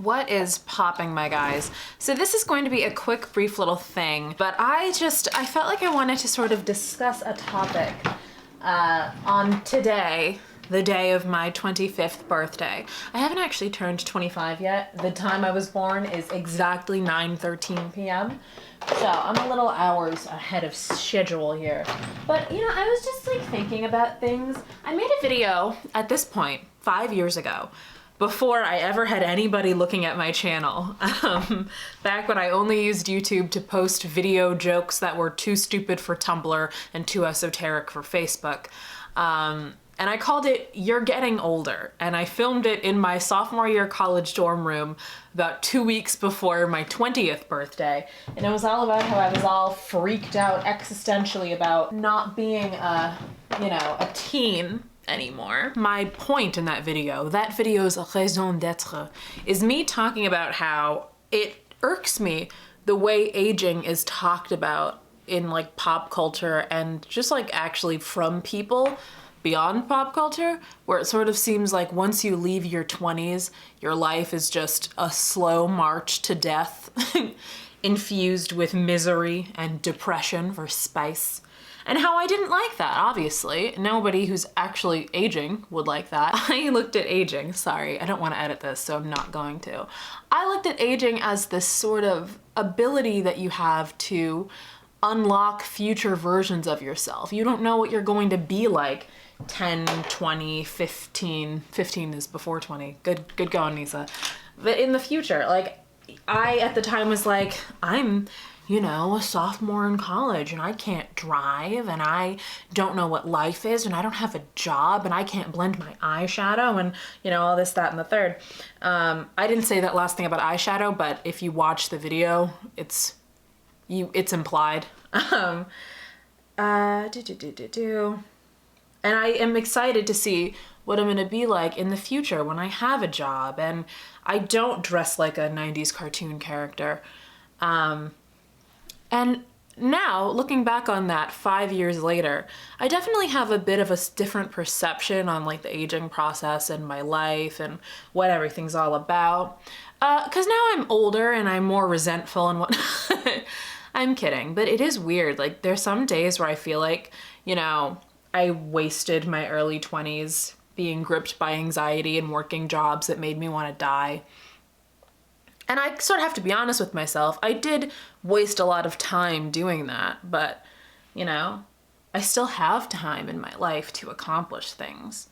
What is popping, my guys? So this is going to be a quick, brief little thing, but I felt like I wanted to sort of discuss a topic on today, the day of my 25th birthday. I haven't actually turned 25 yet. The time I was born is exactly 9:13 p.m. So I'm a little hours ahead of schedule here. But you know, I was just like thinking about things. I made a video at this point 5 years ago, before I ever had anybody looking at my channel. Back when I only used YouTube to post video jokes that were too stupid for Tumblr and too esoteric for Facebook. And I called it You're Getting Older. And I filmed it in my sophomore year college dorm room about 2 weeks before my 20th birthday. And it was all about how I was all freaked out existentially about not being a teen anymore. My point in that video's raison d'etre, is me talking about how it irks me the way aging is talked about in like pop culture and just like actually from people beyond pop culture, where it sort of seems like once you leave your 20s, your life is just a slow march to death, infused with misery and depression for spice. And how I didn't like that, obviously. Nobody who's actually aging would like that. I looked at aging, sorry, I don't want to edit this, so I'm not going to. I looked at aging as this sort of ability that you have to unlock future versions of yourself. You don't know what you're going to be like 10, 20, 15. 15 is before 20. Good going, Nisa. But in the future, like, I at the time was like, I'm, a sophomore in college and I can't drive and I don't know what life is and I don't have a job and I can't blend my eyeshadow and, all this, that, and the third. I didn't say that last thing about eyeshadow, but if you watch the video, it's implied. And I am excited to see what I'm gonna be like in the future when I have a job and I don't dress like a 90s cartoon character. And now, looking back on that 5 years later, I definitely have a bit of a different perception on like the aging process and my life and what everything's all about. 'Cause now I'm older and I'm more resentful and whatnot. I'm kidding, but it is weird. Like, there's some days where I feel like, I wasted my early 20s being gripped by anxiety and working jobs that made me want to die. And I sort of have to be honest with myself. I did waste a lot of time doing that, but, I still have time in my life to accomplish things.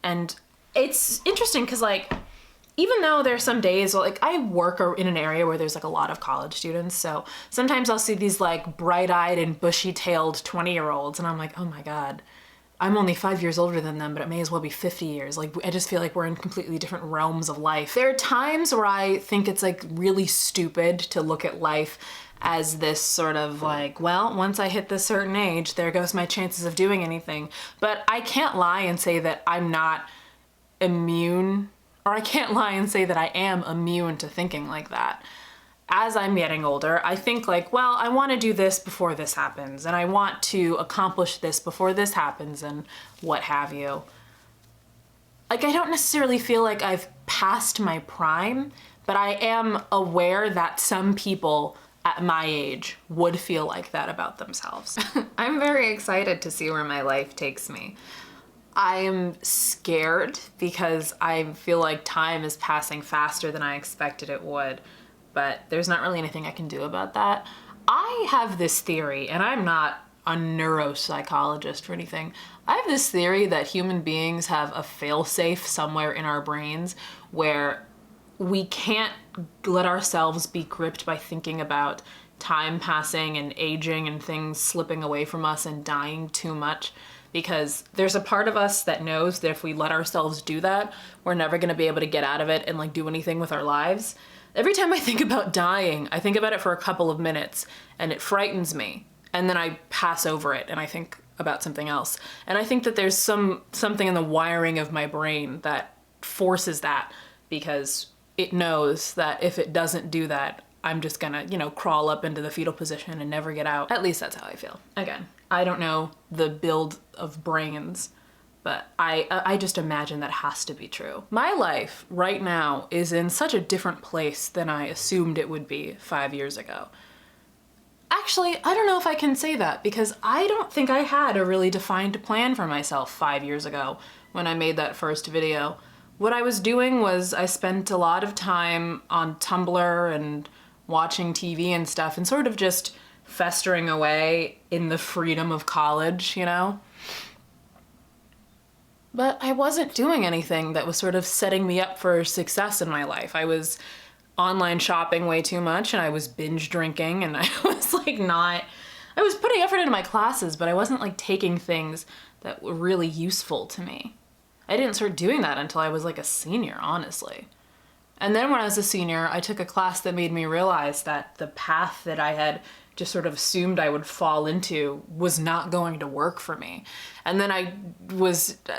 And it's interesting because, like, even though there's some days, like, I work in an area where there's like a lot of college students, so sometimes I'll see these like bright-eyed and bushy-tailed 20-year-olds and I'm like, oh my God, I'm only 5 years older than them, but it may as well be 50 years. Like, I just feel like we're in completely different realms of life. There are times where I think it's like really stupid to look at life as this sort of like, well, once I hit this certain age, there goes my chances of doing anything. But I can't lie and say that I'm not immune, or I can't lie and say that I am immune to thinking like that. As I'm getting older, I think like, well, I want to do this before this happens, and I want to accomplish this before this happens, and what have you. Like, I don't necessarily feel like I've passed my prime, but I am aware that some people at my age would feel like that about themselves. I'm very excited to see where my life takes me. I'm scared because I feel like time is passing faster than I expected it would, but there's not really anything I can do about that. I have this theory, and I'm not a neuropsychologist or anything. I have this theory that human beings have a failsafe somewhere in our brains where we can't let ourselves be gripped by thinking about time passing and aging and things slipping away from us and dying too much. Because there's a part of us that knows that if we let ourselves do that, we're never gonna be able to get out of it and like do anything with our lives. Every time I think about dying, I think about it for a couple of minutes and it frightens me. And then I pass over it and I think about something else. And I think that there's something in the wiring of my brain that forces that, because it knows that if it doesn't do that, I'm just gonna, crawl up into the fetal position and never get out. At least that's how I feel. Again, I don't know the build of brains, but I just imagine that has to be true. My life right now is in such a different place than I assumed it would be 5 years ago. Actually, I don't know if I can say that, because I don't think I had a really defined plan for myself 5 years ago when I made that first video. What I was doing was I spent a lot of time on Tumblr and watching TV and stuff and sort of just festering away in the freedom of college, you know? But I wasn't doing anything that was sort of setting me up for success in my life. I was online shopping way too much, and I was binge drinking, and I was like I was putting effort into my classes, but I wasn't like taking things that were really useful to me. I didn't start doing that until I was like a senior, honestly. And then when I was a senior, I took a class that made me realize that the path that I had just sort of assumed I would fall into was not going to work for me. And then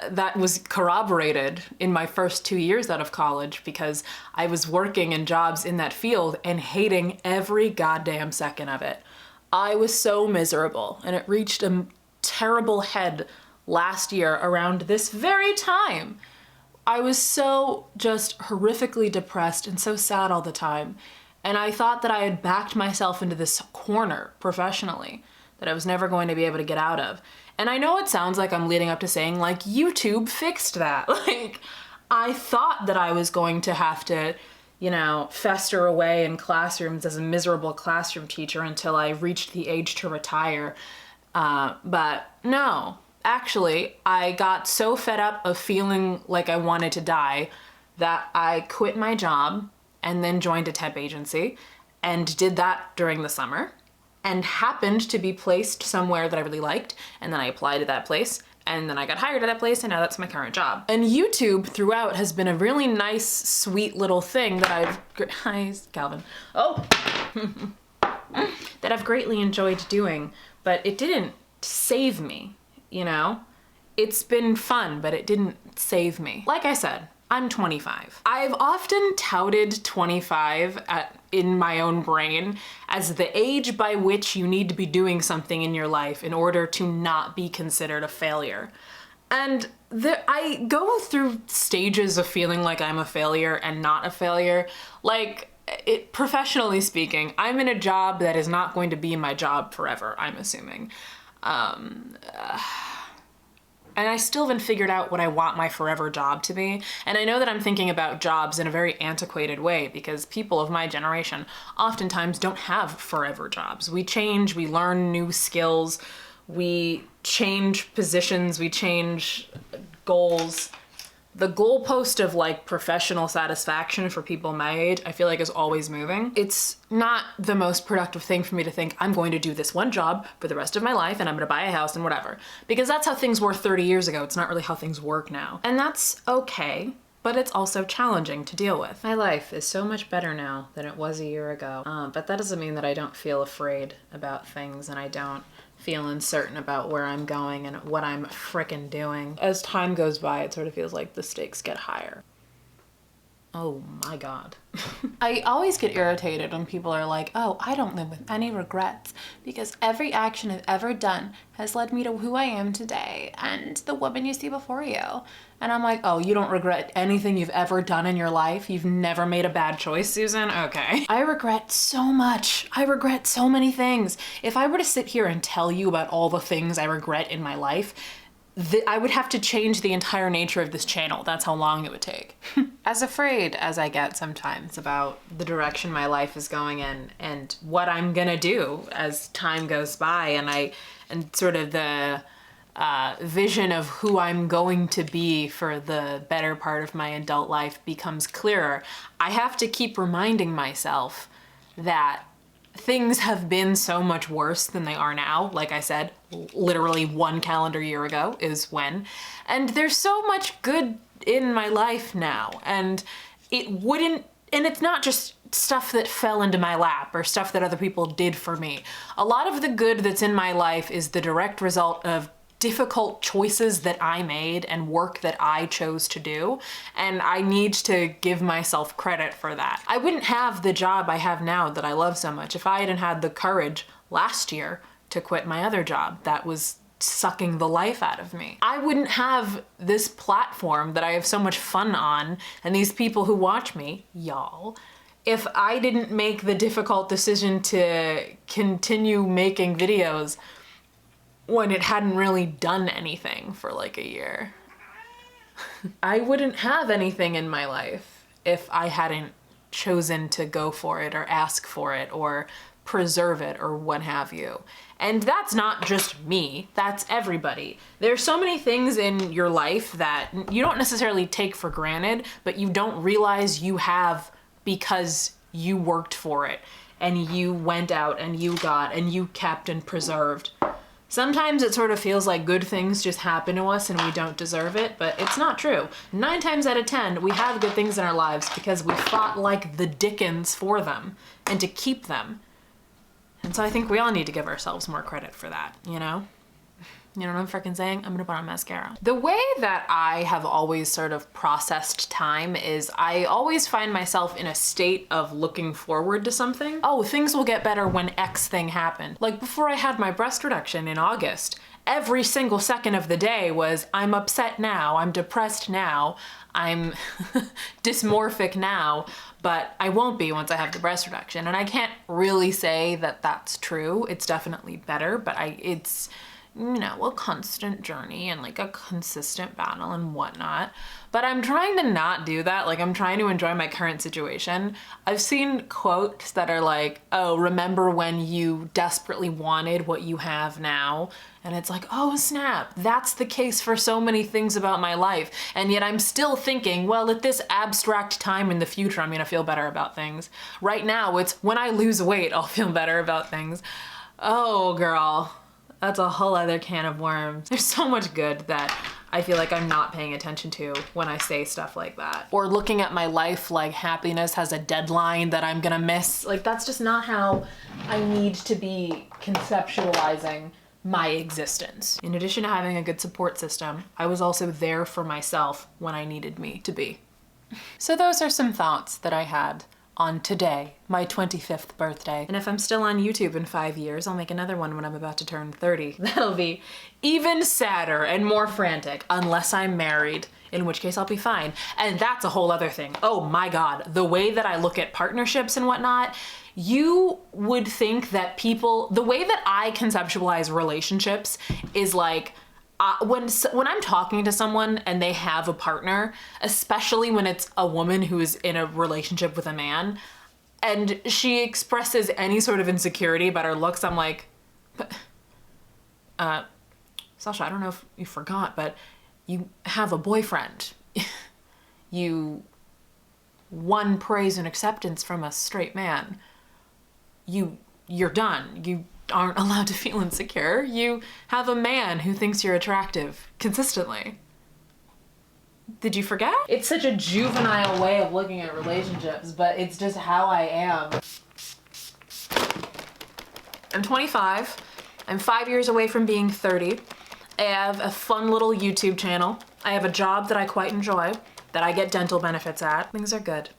that was corroborated in my first 2 years out of college, because I was working in jobs in that field and hating every goddamn second of it. I was so miserable, and it reached a terrible head last year around this very time. I was so just horrifically depressed and so sad all the time. And I thought that I had backed myself into this corner professionally that I was never going to be able to get out of. And I know it sounds like I'm leading up to saying, like, YouTube fixed that. Like, I thought that I was going to have to, you know, fester away in classrooms as a miserable classroom teacher until I reached the age to retire. But no, actually, I got so fed up of feeling like I wanted to die that I quit my job and then joined a temp agency and did that during the summer and happened to be placed somewhere that I really liked. And then I applied to that place, and then I got hired at that place, and now that's my current job. And YouTube throughout has been a really nice, sweet little thing that hi, Calvin. Oh, that I've greatly enjoyed doing, but it didn't save me, you know? It's been fun, but it didn't save me. Like I said, I'm 25. I've often touted 25 in my own brain as the age by which you need to be doing something in your life in order to not be considered a failure. And I go through stages of feeling like I'm a failure and not a failure. Like, professionally speaking, I'm in a job that is not going to be my job forever, I'm assuming. And I still haven't figured out what I want my forever job to be. And I know that I'm thinking about jobs in a very antiquated way, because people of my generation oftentimes don't have forever jobs. We change, we learn new skills, we change positions, we change goals. The goalpost of like professional satisfaction for people my age, I feel like is always moving. It's not the most productive thing for me to think I'm going to do this one job for the rest of my life and I'm gonna buy a house and whatever. Because that's how things were 30 years ago. It's not really how things work now. And that's okay, but it's also challenging to deal with. My life is so much better now than it was a year ago. But that doesn't mean that I don't feel afraid about things and I don't feel uncertain about where I'm going and what I'm frickin' doing. As time goes by, it sort of feels like the stakes get higher. Oh my God. I always get irritated when people are like, oh, I don't live with any regrets because every action I've ever done has led me to who I am today and the woman you see before you. And I'm like, oh, you don't regret anything you've ever done in your life? You've never made a bad choice, Susan? Okay. I regret so much. I regret so many things. If I were to sit here and tell you about all the things I regret in my life, I would have to change the entire nature of this channel. That's how long it would take. As afraid as I get sometimes about the direction my life is going in and what I'm gonna do as time goes by, and sort of the vision of who I'm going to be for the better part of my adult life becomes clearer, I have to keep reminding myself that things have been so much worse than they are now. Like I said, literally 1 calendar year ago is when. And there's so much good in my life now. And it's not just stuff that fell into my lap or stuff that other people did for me. A lot of the good that's in my life is the direct result of difficult choices that I made and work that I chose to do, and I need to give myself credit for that. I wouldn't have the job I have now that I love so much if I hadn't had the courage last year to quit my other job that was sucking the life out of me. I wouldn't have this platform that I have so much fun on and these people who watch me, y'all, if I didn't make the difficult decision to continue making videos when it hadn't really done anything for like a year. I wouldn't have anything in my life if I hadn't chosen to go for it or ask for it or preserve it or what have you. And that's not just me, that's everybody. There's so many things in your life that you don't necessarily take for granted, but you don't realize you have because you worked for it and you went out and you got and you kept and preserved. Sometimes it sort of feels like good things just happen to us and we don't deserve it, but it's not true. 9 times out of 10, we have good things in our lives because we fought like the dickens for them and to keep them. And so I think we all need to give ourselves more credit for that, you know? You know what I'm freaking saying? I'm gonna put on mascara. The way that I have always sort of processed time is I always find myself in a state of looking forward to something. Oh, things will get better when X thing happened. Like before I had my breast reduction in August, every single second of the day was, I'm upset now, I'm depressed now, I'm dysmorphic now, but I won't be once I have the breast reduction. And I can't really say that that's true. It's definitely better, but it's, you know, a constant journey and like a consistent battle and whatnot. But I'm trying to not do that. Like I'm trying to enjoy my current situation. I've seen quotes that are like, oh, remember when you desperately wanted what you have now? And it's like, oh snap, that's the case for so many things about my life. And yet I'm still thinking, well, at this abstract time in the future, I'm gonna feel better about things. Right now, it's when I lose weight, I'll feel better about things. Oh girl. That's a whole other can of worms. There's so much good that I feel like I'm not paying attention to when I say stuff like that. Or looking at my life like happiness has a deadline that I'm gonna miss. Like that's just not how I need to be conceptualizing my existence. In addition to having a good support system, I was also there for myself when I needed me to be. So those are some thoughts that I had on today, my 25th birthday. And if I'm still on YouTube in 5 years, I'll make another one when I'm about to turn 30. That'll be even sadder and more frantic, unless I'm married, in which case I'll be fine. And that's a whole other thing. Oh my God, the way that I look at partnerships and whatnot, you would think that people, the way that I conceptualize relationships is like, when I'm talking to someone and they have a partner, especially when it's a woman who's in a relationship with a man, and she expresses any sort of insecurity about her looks, I'm like, Sasha, I don't know if you forgot, but you have a boyfriend. You won praise and acceptance from a straight man. You're done. You aren't allowed to feel insecure. You have a man who thinks you're attractive consistently. Did you forget? It's such a juvenile way of looking at relationships, but it's just how I am. I'm 25. I'm 5 years away from being 30. I have a fun little YouTube channel. I have a job that I quite enjoy, that I get dental benefits at. Things are good.